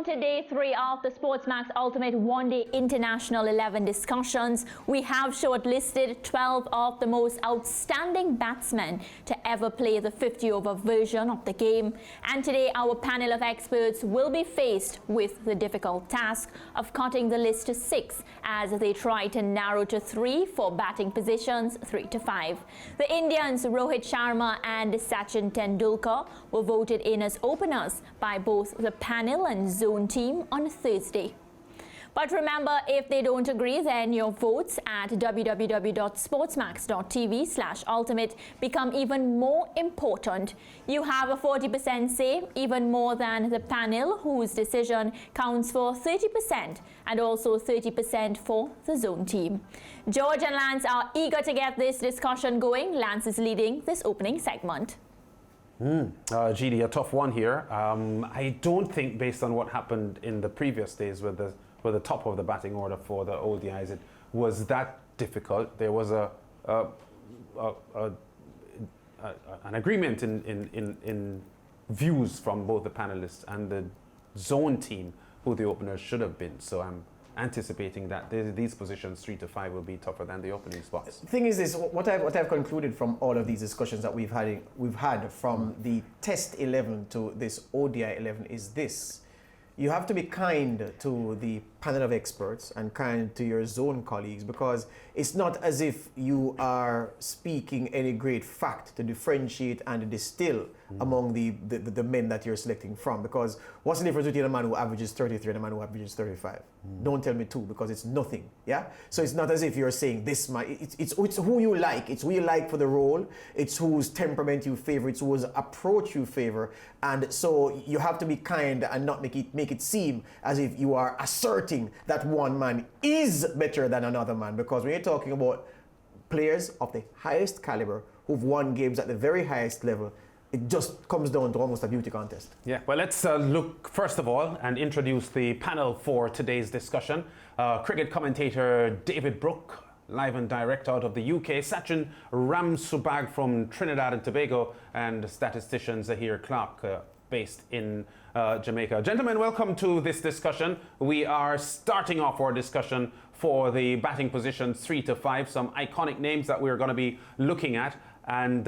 To day 3 of the SportsMax Ultimate One-Day International 11 discussions, we have shortlisted 12 of the most outstanding batsmen to ever play the 50-over version of the game. And today, our panel of experts will be faced with the difficult task of cutting the list to 6 as they try to narrow to 3 for batting positions 3 to 5. The Indians Rohit Sharma and Sachin Tendulkar were voted in as openers by both the panel and zone team on Thursday. But remember, if they don't agree, then your votes at www.sportsmax.tv/ultimate become even more important. You have a 40% say, even more than the panel, whose decision counts for 30% and also 30% for the zone team. George and Lance are eager to get this discussion going. Lance is leading this opening segment. GD, a tough one here. I don't think, based on what happened in the previous days with the top of the batting order for the ODIs, it was that difficult. There was an agreement in views from both the panelists and the zone team who the openers should have been. So I'm anticipating that these positions 3 to 5 will be tougher than the opening spots. The thing is this, what I've concluded from all of these discussions that we've had from the Test 11 to this ODI 11 is this: you have to be kind to the panel of experts and kind to your zone colleagues, because it's not as if you are speaking any great fact to differentiate and distill among the men that you're selecting from. Because what's the difference between a man who averages 33 and a man who averages 35? Don't tell me 2, because it's nothing. Yeah. So it's not as if you're saying this man. It's who you like. It's who you like for the role. It's whose temperament you favor. It's whose approach you favor. And so you have to be kind and not make it seem as if you are asserting that one man is better than another man. Because when you're talking about players of the highest caliber who've won games at the very highest level, it just comes down to almost a beauty contest. Yeah, well, let's look first of all and introduce the panel for today's discussion. Cricket commentator David Brooke, live and direct out of the UK, Sachin Ramsubag from Trinidad and Tobago, and statistician Zahir Clark, based in Jamaica. Gentlemen, welcome to this discussion. We are starting off our discussion for the batting positions 3 to 5, some iconic names that we're going to be looking at. And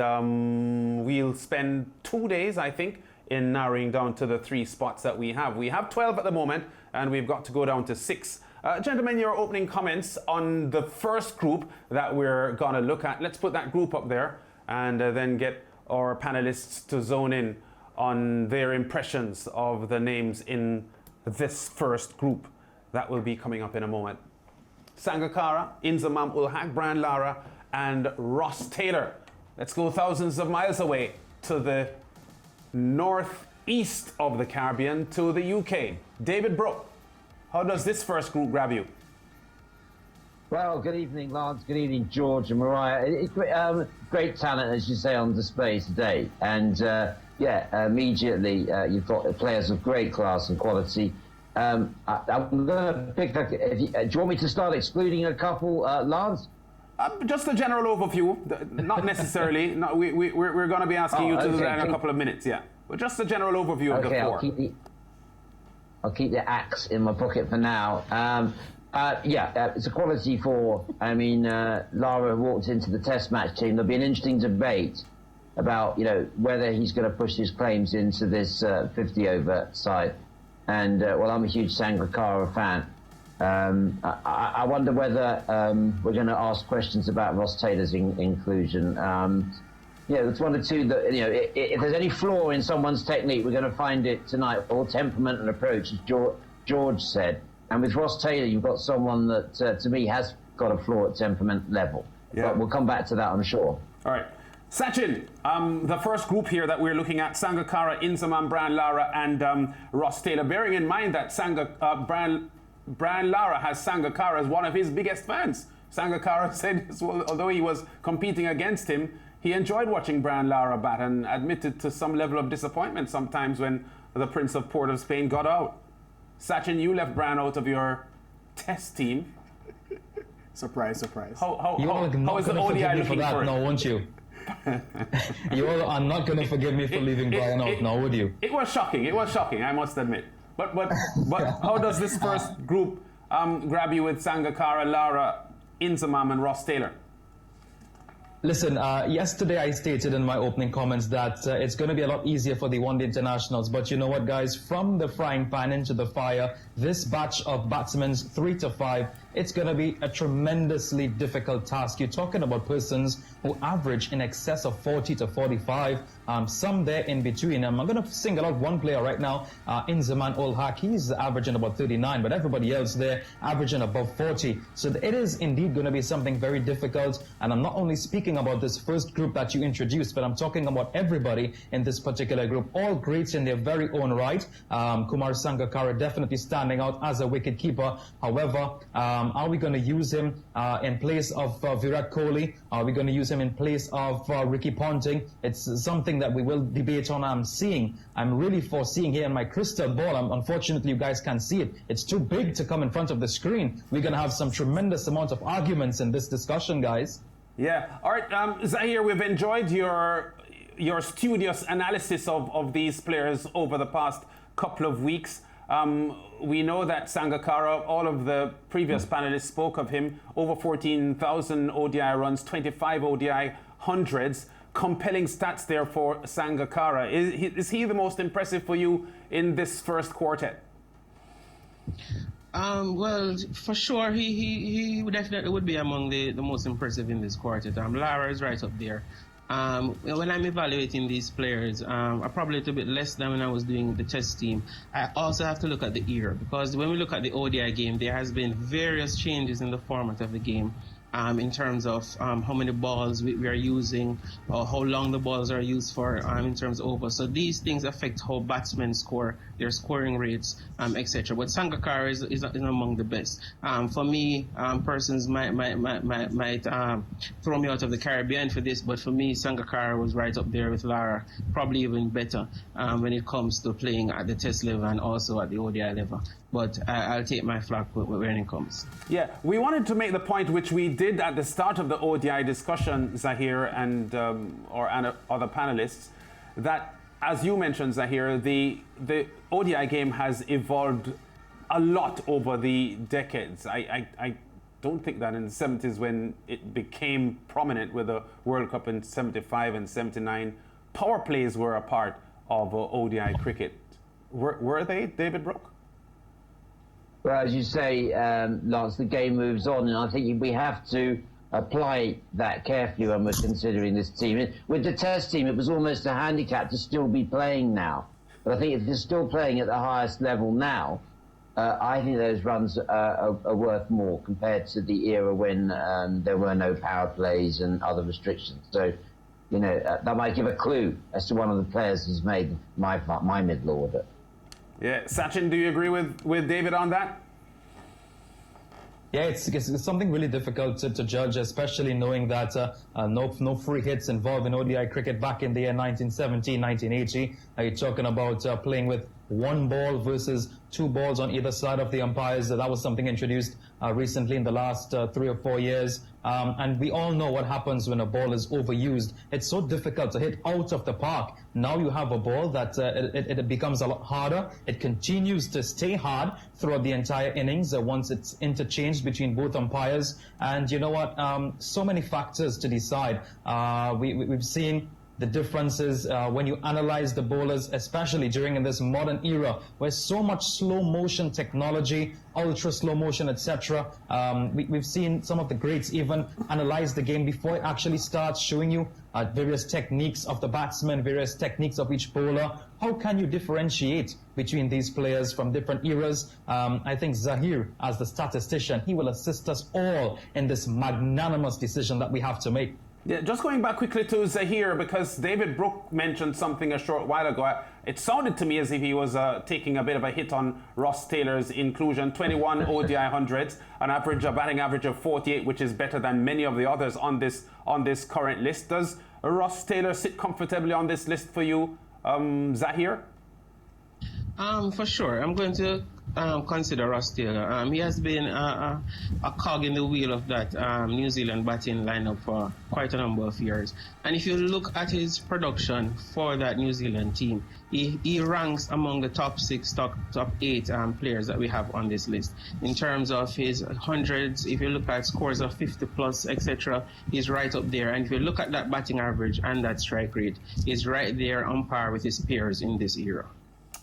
we'll spend 2 days, I think, in narrowing down to the 3 spots that we have. We have 12 at the moment, and we've got to go down to 6. Gentlemen, your opening comments on the first group that we're going to look at. Let's put that group up there and then get our panelists to zone in on their impressions of the names in this first group. That will be coming up in a moment. Sangakkara, Inzamam ul Haq, Brian Lara, and Ross Taylor. Let's go thousands of miles away to the northeast of the Caribbean, to the UK. David Brooke, how does this first group grab you? Well, good evening, Lance. Good evening, George and Mariah. It's great talent, as you say, on display today. And immediately you've got players of great class and quality. I'm going to pick. Do you want me to start excluding a couple, Lance? Just a general overview, not necessarily. No, we're going to be asking you to do that in a couple of minutes, yeah. But just a general overview of the 4. I'll keep the axe in my pocket for now. It's a quality 4. I mean, Lara walked into the Test match team. There'll be an interesting debate about, whether he's going to push his claims into this 50-over side. And, I'm a huge Sangakkara fan. I wonder whether we're going to ask questions about Ross Taylor's inclusion. It's one or two that, if there's any flaw in someone's technique, we're going to find it tonight, or temperament and approach, as George said. And with Ross Taylor, you've got someone that, to me, has got a flaw at temperament level. Yeah. But we'll come back to that, I'm sure. All right. Sachin, the first group here that we're looking at, Sangakkara, Inzamam, Brian Lara, and Ross Taylor, bearing in mind that Brian Lara has Sangakkara as one of his biggest fans. Sangakkara said, although he was competing against him, he enjoyed watching Brian Lara bat and admitted to some level of disappointment sometimes when the Prince of Port of Spain got out. Sachin, you left Brian out of your Test team. Surprise, surprise. How is the ODI looking for it? No, won't you? You all are not going to forgive me for leaving Brian out now, would you? It was shocking. I must admit. But how does this first group grab you with Sangakkara, Lara, Inzamam, and Ross Taylor? Listen, yesterday I stated in my opening comments that it's going to be a lot easier for the one-day internationals. But you know what, guys? From the frying pan into the fire, this batch of batsmen, 3 to 5, it's going to be a tremendously difficult task. You're talking about persons who average in excess of 40 to 45, some there in between. I'm going to single out one player right now, Inzaman Ul Haq. He's averaging about 39, but everybody else there averaging above 40. So it is indeed going to be something very difficult. And I'm not only speaking about this first group that you introduced, but I'm talking about everybody in this particular group, all greats in their very own right. Kumar Sangakkara definitely standing out as a wicket-keeper. However, are we going to use him in place of Virat Kohli? Are we going to use him in place of Ricky Ponting? It's something that we will debate on. I'm really foreseeing here in my crystal ball. Unfortunately, you guys can't see it. It's too big to come in front of the screen. We're going to have some tremendous amount of arguments in this discussion, guys. Yeah. All right, Zahir, we've enjoyed your studious analysis of these players over the past couple of weeks. We know that Sangakkara, all of the previous panelists spoke of him, over 14,000 ODI runs, 25 ODI hundreds. Compelling stats there for Sangakkara. Is he the most impressive for you in this first quartet? Well, for sure, he definitely would be among the most impressive in this quartet. Lara is right up there. When I'm evaluating these players, I'm probably a little bit less than when I was doing the test team. I also have to look at the era, because when we look at the ODI game, there has been various changes in the format of the game. In terms of how many balls we are using, or how long the balls are used for in terms of over. So these things affect how batsmen score, their scoring rates, etc. But Sangakkara is among the best. For me, persons might throw me out of the Caribbean for this, but for me, Sangakkara was right up there with Lara, probably even better when it comes to playing at the test level and also at the ODI level. But I'll take my flak when it comes. Yeah, we wanted to make the point which we did at the start of the ODI discussion, Zahir and other panelists, that, as you mentioned, Zahir, the ODI game has evolved a lot over the decades. I don't think that in the 70s, when it became prominent with the World Cup in 75 and 79, power plays were a part of ODI cricket. Were they, David Brooke? Well, as you say, Lance, the game moves on, and I think we have to apply that carefully when we're considering this team. With the test team, it was almost a handicap to still be playing now. But I think if they're still playing at the highest level now, I think those runs are worth more compared to the era when there were no power plays and other restrictions. So, you know, that might give a clue as to one of the players who's made my middle order. Yeah, Sachin, do you agree with David on that? Yeah, it's something really difficult to judge, especially knowing that no free hits involved in ODI cricket back in the year 1970, 1980. You're talking about playing with one ball versus 2 balls on either side of the umpires. That was something introduced recently in the last 3 or 4 years. And we all know what happens when a ball is overused. It's so difficult to hit out of the park. Now you have a ball that it becomes a lot harder. It continues to stay hard throughout the entire innings once it's interchanged between both umpires. And you know what? So many factors to decide. We've seen the differences when you analyze the bowlers, especially during this modern era where so much slow motion technology, ultra slow motion, etc. We've seen some of the greats even analyze the game before it actually starts, showing you various techniques of the batsman, various techniques of each bowler. How can you differentiate between these players from different eras? I think Zahir, as the statistician, he will assist us all in this magnanimous decision that we have to make. Yeah, just going back quickly to Zahir, because David Brooke mentioned something a short while ago. It sounded to me as if he was taking a bit of a hit on Ross Taylor's inclusion. 21 ODI hundreds, a batting average of 48, which is better than many of the others on this current list. Does Ross Taylor sit comfortably on this list for you, Zahir? For sure. I'm going to consider Ross Taylor. He has been a cog in the wheel of that New Zealand batting lineup for quite a number of years. And if you look at his production for that New Zealand team, he ranks among the top 6, top 8 players that we have on this list. In terms of his hundreds, if you look at scores of 50 plus, etc., he's right up there. And if you look at that batting average and that strike rate, he's right there on par with his peers in this era.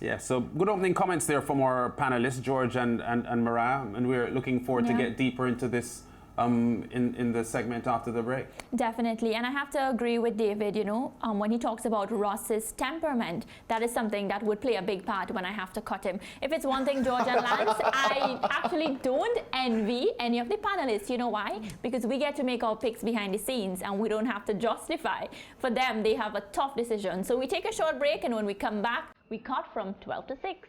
Yeah, so good opening comments there from our panelists, George and Mariah, and we're looking forward to get deeper into this in the segment after the break. Definitely, and I have to agree with David, when he talks about Ross's temperament, that is something that would play a big part when I have to cut him. If it's one thing, George and Lance, I actually don't envy any of the panelists. You know why? Because we get to make our picks behind the scenes and we don't have to justify. For them, they have a tough decision. So we take a short break, and when we come back, we cut from 12 to 6.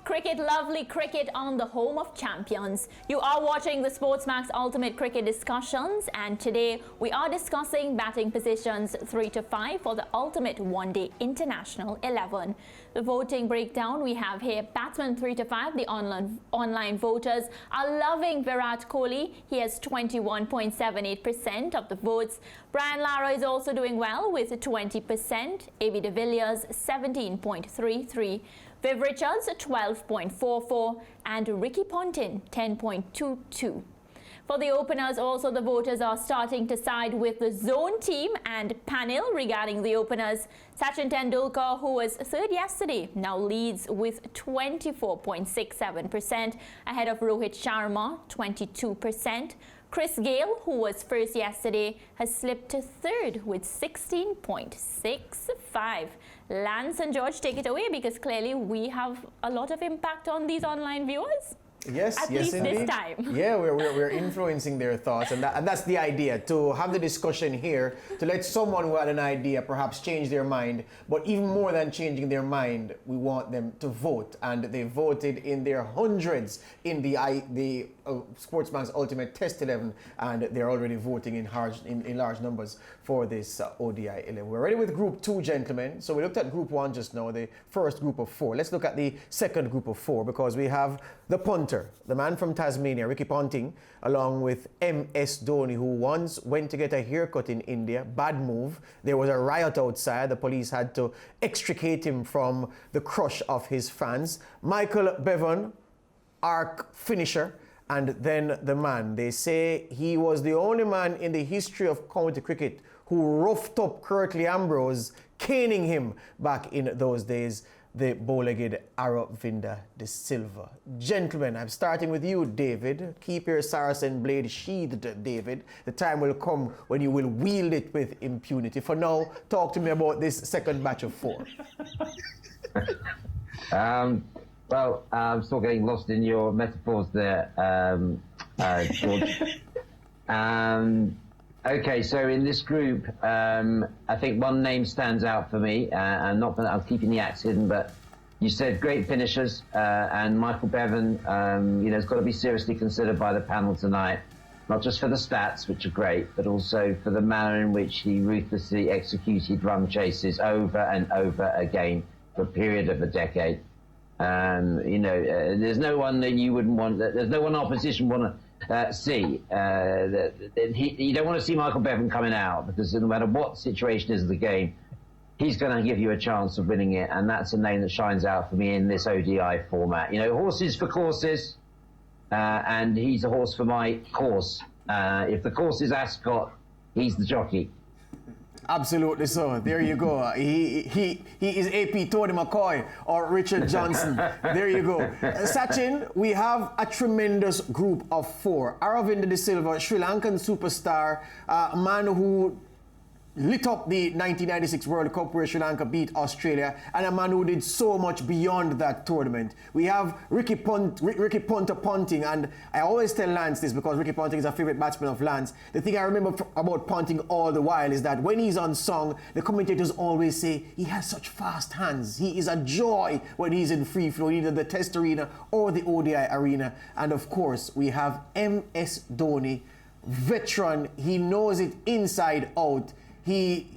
Cricket, lovely cricket on the home of champions. You are watching the SportsMax Ultimate Cricket Discussions, and today we are discussing batting positions 3 to 5 for the Ultimate One Day International 11. The voting breakdown we have here: batsmen 3 to 5, the online voters are loving Virat Kohli. He has 21.78% of the votes. Brian Lara is also doing well with 20%. A.B. de Villiers 17.33%. Viv Richards 12.44%, and Ricky Ponting 10.22%. For the openers, also the voters are starting to side with the zone team and panel regarding the openers. Sachin Tendulkar, who was third yesterday, now leads with 24.67%, ahead of Rohit Sharma 22%. Chris Gale, who was first yesterday, has slipped to third with 16.65%. Lance and George, take it away, because clearly we have a lot of impact on these online viewers. Yes, At yes, least indeed. this time. Yeah, we're influencing their thoughts, and that's the idea, to have the discussion here, to let someone who had an idea perhaps change their mind. But even more than changing their mind, we want them to vote, and they voted in their hundreds in the SportsMax Ultimate Test 11, and they're already voting in large numbers for this ODI 11. We're ready with Group 2, gentlemen. So we looked at Group 1 just now, the first group of 4. Let's look at the second group of 4, because we have the punter, the man from Tasmania, Ricky Ponting, along with MS Dhoni, who once went to get a haircut in India. Bad move. There was a riot outside. The police had to extricate him from the crush of his fans. Michael Bevan, arc finisher, and then the man. They say he was the only man in the history of county cricket who roughed up Curtly Ambrose, caning him back in those days, the bow-legged Aravinda de Silva. Gentlemen, I'm starting with you, David. Keep your Saracen blade sheathed, David. The time will come when you will wield it with impunity. For now, talk to me about this second batch of 4. Well, I'm still getting lost in your metaphors there, George. Okay, so in this group, I think one name stands out for me, and not that I'm keeping the axe hidden, but you said great finishers, and Michael Bevan, has got to be seriously considered by the panel tonight, not just for the stats, which are great, but also for the manner in which he ruthlessly executed run chases over and over again for a period of a decade. There's no one that you wouldn't want, there's no one opposition want to see. You don't want to see Michael Bevan coming out, because no matter what the situation is of the game, he's going to give you a chance of winning it, and that's a name that shines out for me in this ODI format. Horses for courses, and he's a horse for my course. If the course is Ascot, he's the jockey. Absolutely so. There you go. He is AP Tony McCoy or Richard Johnson. There you go. Sachin, we have a tremendous group of 4. Aravinda de Silva, Sri Lankan superstar, a man who lit up the 1996 World Cup where Sri Lanka beat Australia, and a man who did so much beyond that tournament. We have Ricky Ponta Ponting, and I always tell Lance this because Ricky Ponting is a favorite batsman of Lance. The thing I remember about Ponting all the while is that when he's on song, the commentators always say he has such fast hands. He is a joy when he's in free flow, either the Test arena or the ODI arena. And of course, we have MS Dhoni, veteran. He knows it inside out. He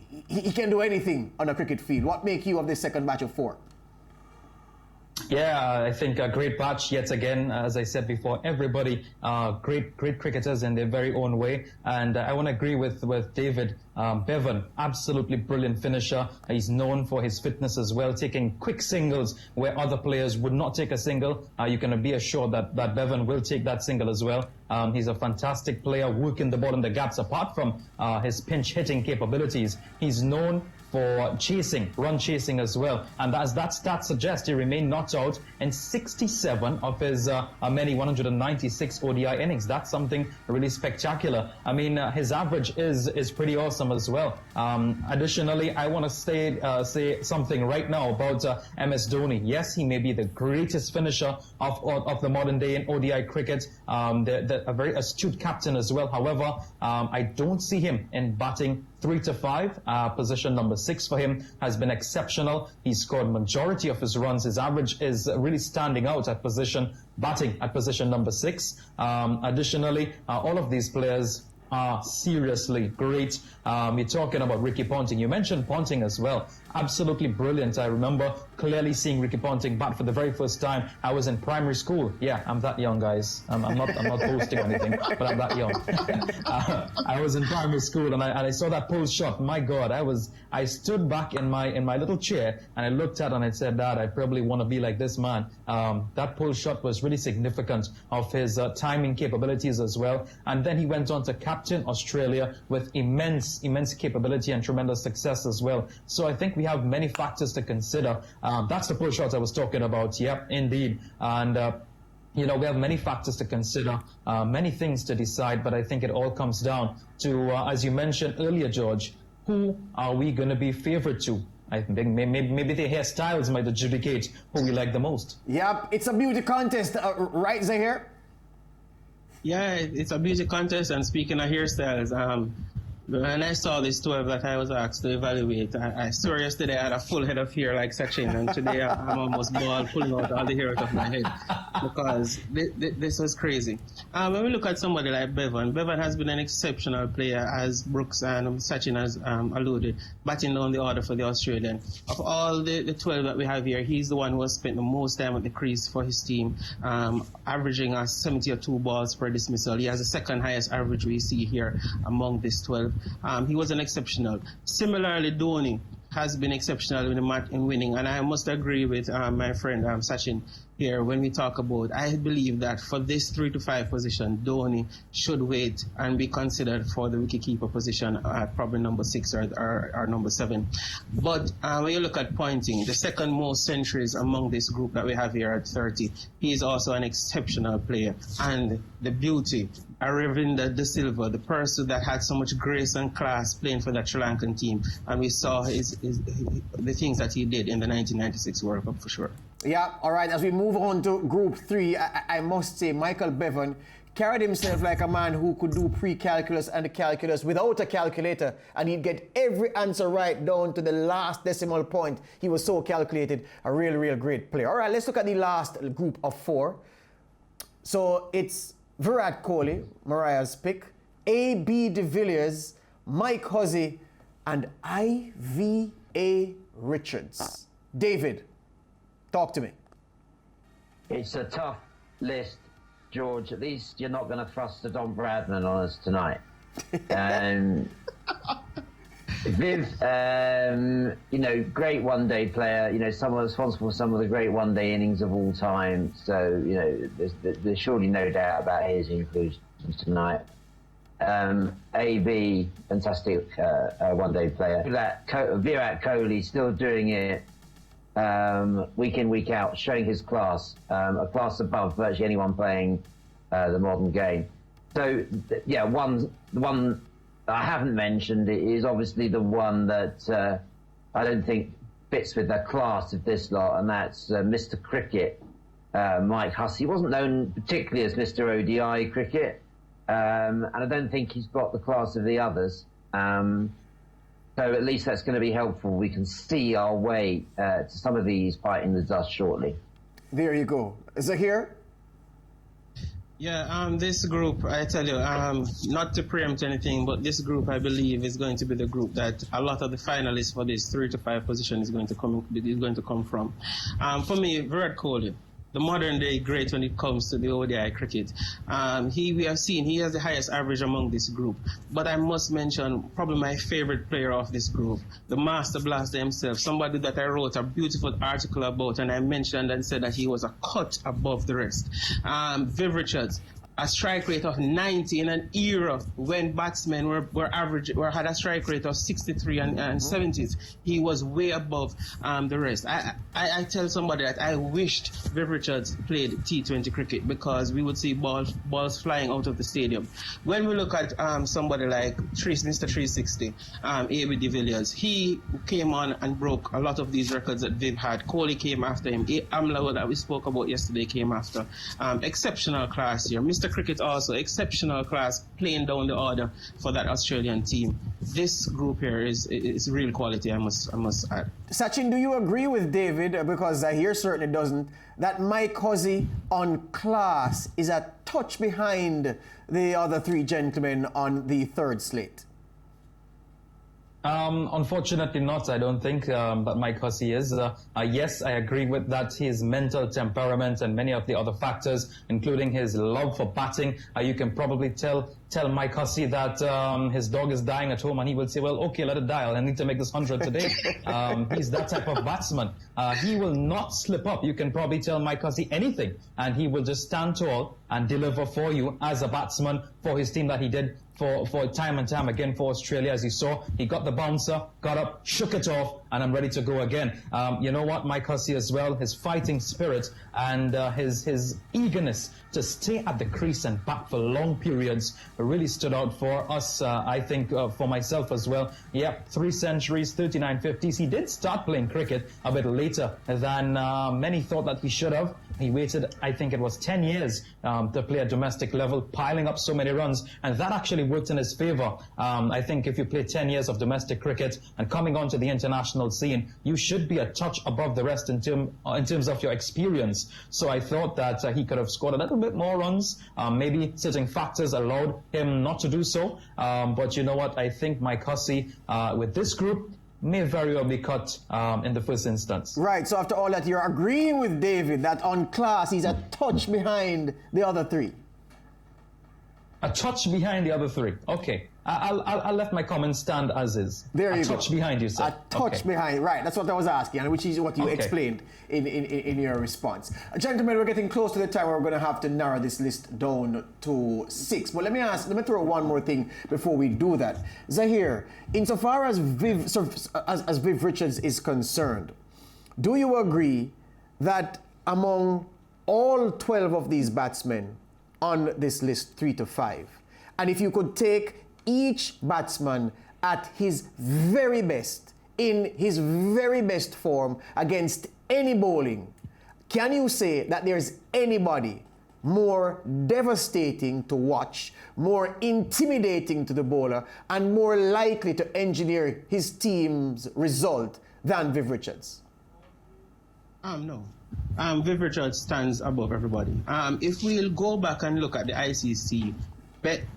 can do anything on a cricket field. What make you of this second batch of 4? Yeah, I think a great batch yet again. As I said before, everybody great cricketers in their very own way. And I want to agree with David. Bevan, absolutely brilliant finisher. He's known for his fitness as well, taking quick singles where other players would not take a single. You can be assured that Bevan will take that single as well. He's a fantastic player, working the ball in the gaps. Apart from his pinch hitting capabilities, he's known for chasing, run chasing as well. And as that stat suggests, he remained not out in 67 of his many 196 ODI innings. That's something really spectacular. I mean, his average is pretty awesome as well. Additionally, I want to say something right now about MS Dhoni. Yes, he may be the greatest finisher of the modern day in ODI cricket, a very astute captain as well. However, I don't see him in batting 3 to 5. Position number 6 for him has been exceptional. He scored majority of his runs. His average is really standing out at batting at position number 6. Additionally, all of these players are seriously great. You're talking about Ricky Ponting. You mentioned Ponting as well. Absolutely brilliant. I remember clearly seeing Ricky Ponting bat for the very first time. I was in primary school. Yeah, I'm that young, guys. I'm not boasting or anything, but I'm that young. I was in primary school and I saw that post shot. My God, I stood back in my little chair and I looked at it and I said, Dad, I probably want to be like this man. That post shot was really significant of his timing capabilities as well. And then he went on to captain Australia with immense capability and tremendous success as well. So I think we have many factors to consider. That's the pull shot I was talking about. Yep, indeed. And we have many factors to consider, many things to decide, but I think it all comes down to, as you mentioned earlier, George, who are we going to be favored to? I think maybe the hairstyles might adjudicate who we like the most. Yep, it's a beauty contest, right, Zahir? Yeah, it's a beauty contest, and speaking of hairstyles, when I saw this 12 that I was asked to evaluate, I saw yesterday I had a full head of hair like Sachin, and today I'm almost bald, pulling out all the hair out of my head because this was crazy. When we look at somebody like Bevan has been an exceptional player, as Brooks and Sachin has alluded, batting down the order for the Australian. Of all the 12 that we have here, he's the one who has spent the most time at the crease for his team, averaging 72 balls per dismissal. He has the second highest average we see here among this 12. He was an exceptional. Similarly, Dhoni has been exceptional in winning, and I must agree with my friend Sachin here when we talk about, I believe that for this 3 to 5 position, Dhoni should wait and be considered for the wicketkeeper position at probably number 6 or number 7. But when you look at Ponting, the second most centuries among this group that we have here at 30, he is also an exceptional player. And the beauty, Aravinda De Silva, the person that had so much grace and class playing for that Sri Lankan team, and we saw the things that he did in the 1996 World Cup for sure. Yeah, all right, as we move on to Group 3, I must say Michael Bevan carried himself like a man who could do pre-calculus and calculus without a calculator, and he'd get every answer right down to the last decimal point. He was so calculated, a real great player. All right, let's look at the last group of 4. So it's Virat Kohli, Mariah's pick, A.B. de Villiers, Mike Hussey, and I.V.A. Richards. David, talk to me. It's a tough list, George. At least you're not going to thrust the Don Bradman on us tonight. Viv, great one-day player. Someone responsible for some of the great one-day innings of all time. So, there's surely no doubt about his inclusion tonight. AB, fantastic one-day player. Virat Kohli still doing it week in, week out, showing his class, a class above virtually anyone playing the modern game. So, one I haven't mentioned is obviously the one that I don't think fits with the class of this lot, and that's Mr. Cricket, Mike Hussey. He wasn't known particularly as Mr. ODI cricket, and I don't think he's got the class of the others. So at least that's going to be helpful. We can see our way to some of these fighting the dust shortly. There you go. Zahir? Yeah, this group, I tell you, not to preempt anything, but this group, I believe, is going to be the group that a lot of the finalists for this 3 to 5 position is going to come from. For me, Virat Kohli, the modern day great when it comes to the ODI cricket. We have seen he has the highest average among this group. But I must mention probably my favorite player of this group, the Master Blaster himself, somebody that I wrote a beautiful article about, and I mentioned and said that he was a cut above the rest. Viv Richards, a strike rate of 90 in an era when batsmen had a strike rate of 63 and 70s. He was way above the rest. I tell somebody that I wished Viv Richards played T20 cricket because we would see balls flying out of the stadium. When we look at somebody like Mr. 360, A.B. de Villiers, he came on and broke a lot of these records that Viv had. Kohli came after him. Amla, that we spoke about yesterday, came after. Exceptional class here. Mr. Cricket also, exceptional class, playing down the order for that Australian team. This group here is real quality, I must add. Sachin, do you agree with David, because Zahir certainly doesn't, that Mike Hussey on class is a touch behind the other three gentlemen on the third slate? Unfortunately not, I don't think that Mike Hussey is. Yes, I agree with that. His mental temperament and many of the other factors, including his love for batting. You can probably tell Mike Hussey that his dog is dying at home and he will say, well, okay, let it die. I need to make this 100 today. He's that type of batsman. He will not slip up. You can probably tell Mike Hussey anything and he will just stand tall and deliver for you as a batsman for his team that he did for time and time again for Australia. As you saw, he got the bouncer, got up, shook it off, and I'm ready to go again. You know what, Mike Hussey as well, his fighting spirit and his eagerness to stay at the crease and bat for long periods really stood out for us. I think for myself as well. Yep, 3 centuries, 39 50s. He did start playing cricket a bit later than many thought that he should have. He waited, I think it was 10 years to play at domestic level, piling up so many runs, and that actually worked in his favor. I think if you play 10 years of domestic cricket and coming onto the international scene, you should be a touch above the rest in terms of your experience. So I thought that he could have scored a little bit more runs. Maybe certain factors allowed him not to do so. But you know what? I think Mike Hussey, with this group, may very well be cut in the first instance. Right, so after all that, you're agreeing with David that on class he's a touch behind the other three. A touch behind the other three. Okay. I'll let my comments stand as is. There you go. A touch behind you, sir. A touch behind, right. That's what I was asking, and which is what you Okay. explained in your response. Gentlemen, we're getting close to the time where we're going to have to narrow this list down to 6. But let me throw one more thing before we do that. Zahir, insofar as Viv Richards is concerned, do you agree that among all 12 of these batsmen on this list, 3 to 5, and if you could take each batsman at his very best, in his very best form against any bowling, can you say that there's anybody more devastating to watch, more intimidating to the bowler, and more likely to engineer his team's result than Viv Richards? No. Viv Richards stands above everybody. If we'll go back and look at the ICC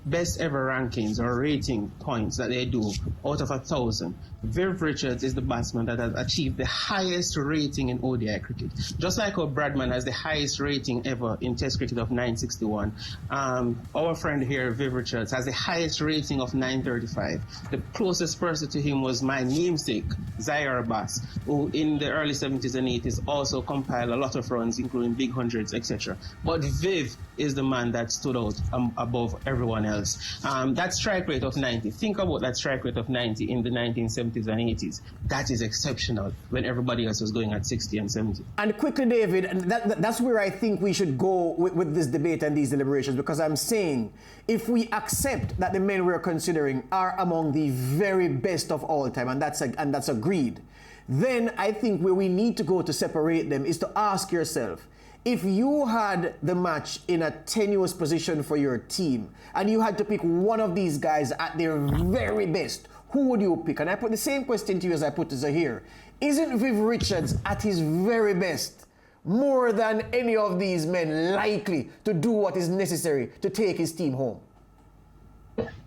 best ever rankings or rating points that they do out of 1,000, Viv Richards is the batsman that has achieved the highest rating in ODI cricket. Just like how Bradman has the highest rating ever in Test cricket of 961, our friend here, Viv Richards, has the highest rating of 935. The closest person to him was my namesake, Zaire Abbas, who in the early 70s and 80s also compiled a lot of runs, including big hundreds, etc. But Viv is the man that stood out above everyone else. That strike rate of 90, think about that strike rate of 90 in the 1970s and 80s. That is exceptional when everybody else was going at 60 and 70. And quickly, David, and that's where I think we should go with this debate and these deliberations, because I'm saying if we accept that the men we're considering are among the very best of all time, and that's agreed, then I think where we need to go to separate them is to ask yourself, if you had the match in a tenuous position for your team and you had to pick one of these guys at their very best, who would you pick? And I put the same question to you as I put to Zahir. Isn't Viv Richards at his very best more than any of these men likely to do what is necessary to take his team home?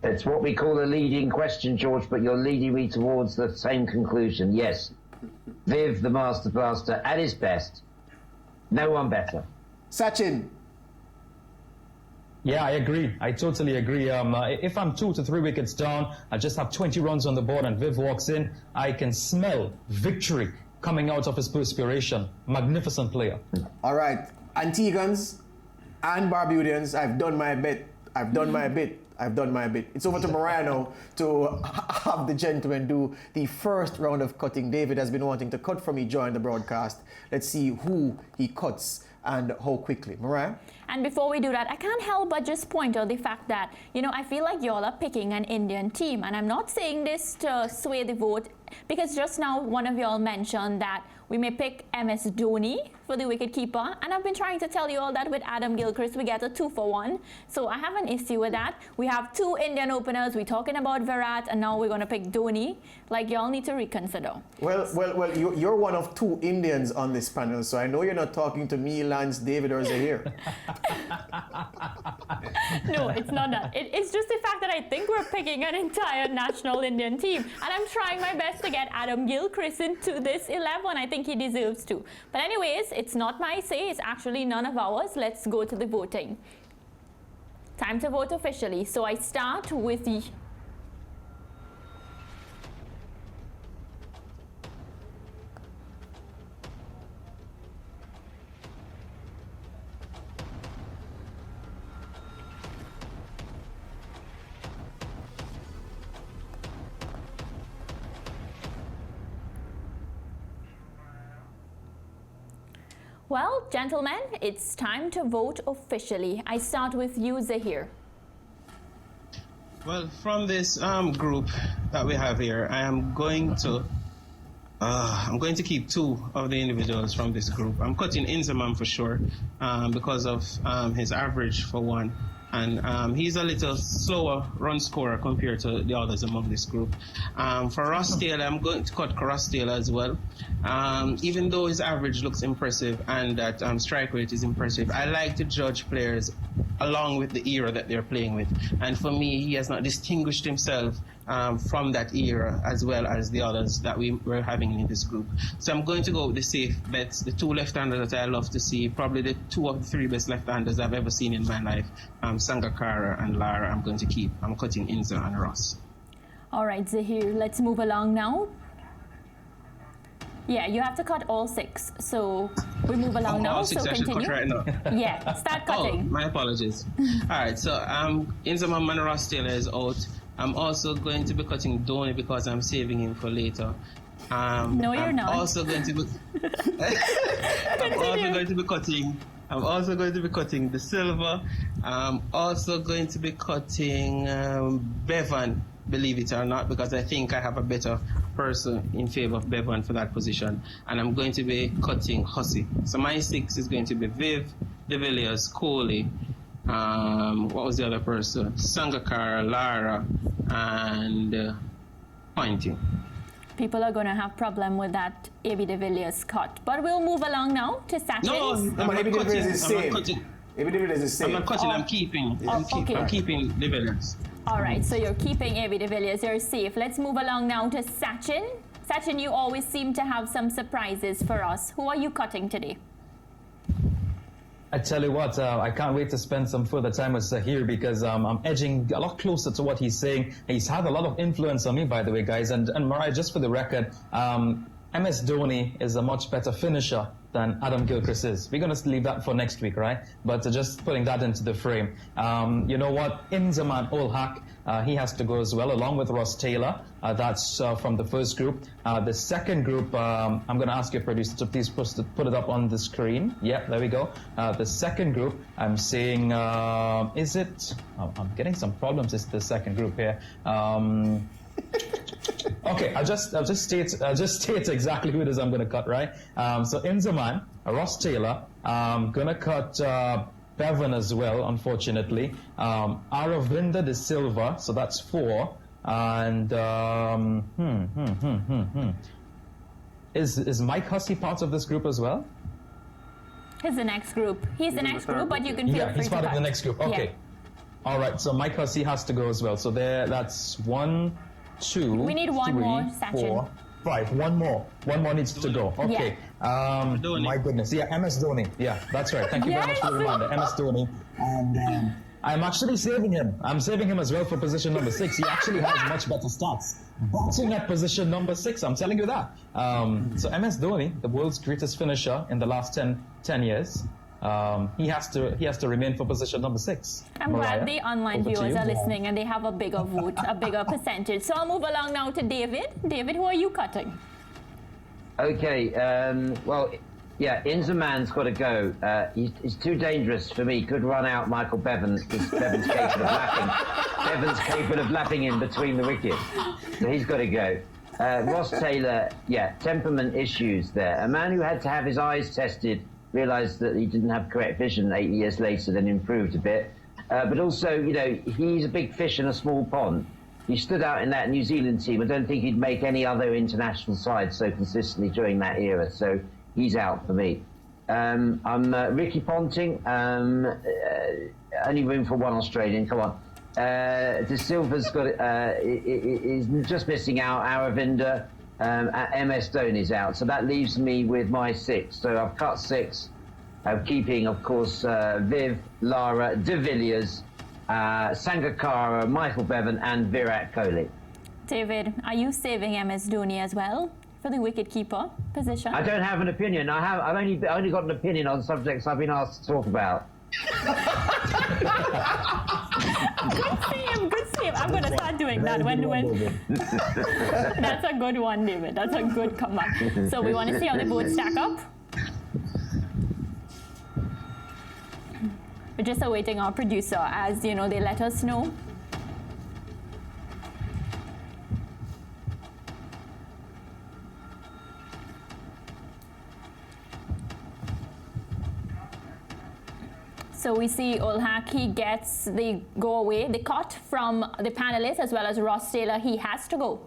It's what we call a leading question, George, but you're leading me towards the same conclusion. Yes, Viv, the Master Blaster, at his best. No one better. Sachin. Yeah, I agree. I totally agree. If I'm 2 to 3 wickets down, I just have 20 runs on the board and Viv walks in, I can smell victory coming out of his perspiration. Magnificent player. All right. Antiguans and Barbadians, I've done my bit. I've done my bit. It's over to Mariah now to have the gentleman do the first round of cutting. David has been wanting to cut for me during the broadcast. Let's see who he cuts and how quickly. Mariah? And before we do that, I can't help but just point out the fact that, I feel like y'all are picking an Indian team. And I'm not saying this to sway the vote, because just now one of y'all mentioned that we may pick MS Dhoni for the wicketkeeper. And I've been trying to tell you all that with Adam Gilchrist, we get a 2-for-1. So I have an issue with that. We have 2 Indian openers. We're talking about Virat, and now we're going to pick Dhoni. Like, y'all need to reconsider. Well, you're one of 2 Indians on this panel, so I know you're not talking to me, Lance, David, or Zahir. No, it's not that. It's just the fact that I think we're picking an entire national Indian team. And I'm trying my best to get Adam Gilchrist into this 11. I think he deserves to. But anyways, it's not my say. It's actually none of ours. Let's go to the voting. Time to vote officially. So I start with the... Well, gentlemen, it's time to vote officially. I start with you, Zahir. Well, from this group that we have here, I'm going to keep 2 of the individuals from this group. I'm cutting Inzamam for sure because of his average for one. And he's a little slower run scorer compared to the others among this group. For Ross Taylor, I'm going to cut Ross Taylor as well. Even though his average looks impressive and that strike rate is impressive, I like to judge players along with the era that they're playing with. And for me, he has not distinguished himself from that era as well as the others that we were having in this group. So I'm going to go with the safe bets, the 2 left-handers that I love to see, probably the 2 of the 3 best left-handers I've ever seen in my life, Sangakkara and Lara. I'm going to keep. I'm cutting Inza and Ross. All right, Zahir, let's move along now. Yeah, you have to cut all 6. So we move along now. All 6 so I should continue. cut right now. Yeah, start cutting. Oh, my apologies. All right, so Inzamam and Ross Taylor is out. I'm also going to be cutting Dhoni because I'm saving him for later. No, you're not. I'm also going to be cutting the silver. I'm also going to be cutting Bevan, believe it or not, because I think I have a better person in favor of Bevan for that position. And I'm going to be cutting Hussey. So my 6 is going to be Viv, De Villiers, Kohli, what was the other person? Sangakkara, Lara, and Pointing. People are going to have problem with that AB de Villiers cut. But we'll move along now to Sachin. No, I'm not cutting. I'm not cutting. I'm keeping. Okay. I'm keeping De Villiers. All right, so you're keeping AB de Villiers. You're safe. Let's move along now to Sachin. Sachin, you always seem to have some surprises for us. Who are you cutting today? I tell you what, I can't wait to spend some further time with Zahir because I'm edging a lot closer to what he's saying. He's had a lot of influence on me, by the way, guys. And Mariah, just for the record, MS Dhoni is a much better finisher than Adam Gilchrist is. We're going to leave that for next week, right? But just putting that into the frame. You know what? Inzaman Olhak, he has to go as well, along with Ross Taylor. That's from the first group. The second group, I'm going to ask your producer to please put it up on the screen. Yeah, there we go. The second group, I'm saying, is it? I'm getting some problems. It's the second group here. Okay, I'll just state exactly who it is I'm going to cut, right? So Inzaman, Ross Taylor, going to cut Bevan as well, unfortunately. Aravinda De Silva, so that's 4. And Is Mike Hussey part of this group as well? He's the next group. He's the next group, but you can feel free to he's part of the next group. Okay. Yeah. All right, so Mike Hussey has to go as well. So that's 1, 2, We need one 3, more, Sachin. 4, 5. One more needs to go. Okay. My goodness. Yeah, MS Dhoni. Yeah, that's right. Thank you very much for the reminder. MS Dhoni. And I'm actually saving him. I'm saving him as well for position number 6. He actually has much better stats. Boxing at position number 6, I'm telling you that. So MS Dhoni, the world's greatest finisher in the last 10 years, he has to remain for position number 6. I'm glad the online viewers are listening and they have a bigger vote, a bigger percentage. So I'll move along now to David. David, who are you cutting? Okay, well, yeah, Inzaman's got to go. He's too dangerous for me. Could run out Michael Bevan because Bevan's capable of lapping. Bevan's capable of lapping in between the wickets. So he's got to go. Ross Taylor, yeah, temperament issues there. A man who had to have his eyes tested realised that he didn't have correct vision 8 years later, then improved a bit. But also, you know, he's a big fish in a small pond. He stood out in that New Zealand team. I don't think he'd make any other international side so consistently during that era. So he's out for me. I'm Ricky Ponting. Only room for one Australian. Come on. De Silva's got is just missing out. Aravinda. MS Dhoni's out. So that leaves me with my 6. So I've cut 6. I'm keeping, of course, Viv, Lara, De Villiers, Sangakkara, Michael Bevan, and Virat Kohli. David, are you saving MS Dhoni as well for the wicketkeeper position? I don't have an opinion. I've only got an opinion on subjects I've been asked to talk about. Good save. I'm going to start doing that when That's a good one, David. That's a good comeback. So we want to see how the both stack up. We're just awaiting our producer as, you know, they let us know. So we see Olhak, he gets the go away, the cut from the panelists as well as Ross Taylor, he has to go.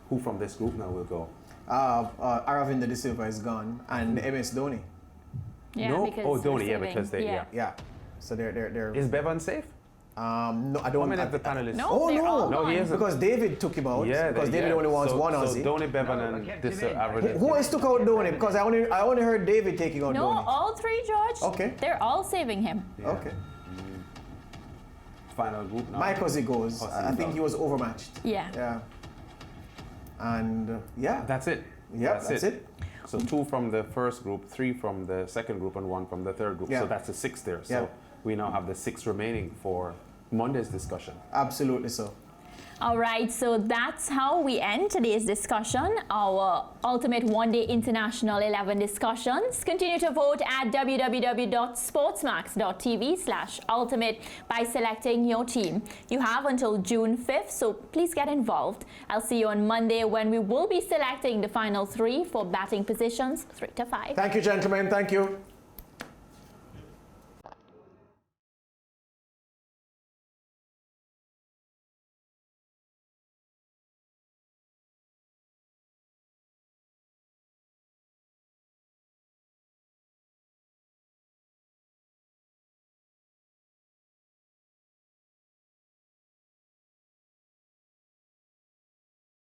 Who from this group now will go? Aravinda De Silva is gone, and MS Dhoni. Yeah, no? because Oh, Dhoni, yeah, saving. because they, yeah. Yeah. So they're. Is Bevan safe? No, I How don't. many of the panelists? No, Oh they're all no! No, he gone. isn't. Because David took him out. Yeah, because David only wants one Aussie. So Dhoni, Bevan, No, I and kept this him in. average. Who else took out Dhoni? Because I only heard David taking out No, Dhoni. all 3, George. Okay. They're all saving him. Yeah. Okay. Final group now. Mike Hussey goes. Hussey I think out. he was overmatched. Yeah. Yeah. And yeah. That's it. Yeah, that's it. So 2 from the first group, 3 from the second group, and 1 from the third group. Yeah. So that's a 6 there. So Yeah. we now have the 6 remaining for Monday's discussion. Absolutely so. All right, so that's how we end today's discussion, our Ultimate One Day International 11 discussions. Continue to vote at www.sportsmax.tv/ultimate by selecting your team. You have until June 5th, so please get involved. I'll see you on Monday when we will be selecting the final 3 for batting positions 3 to 5. Thank you, gentlemen. Thank you.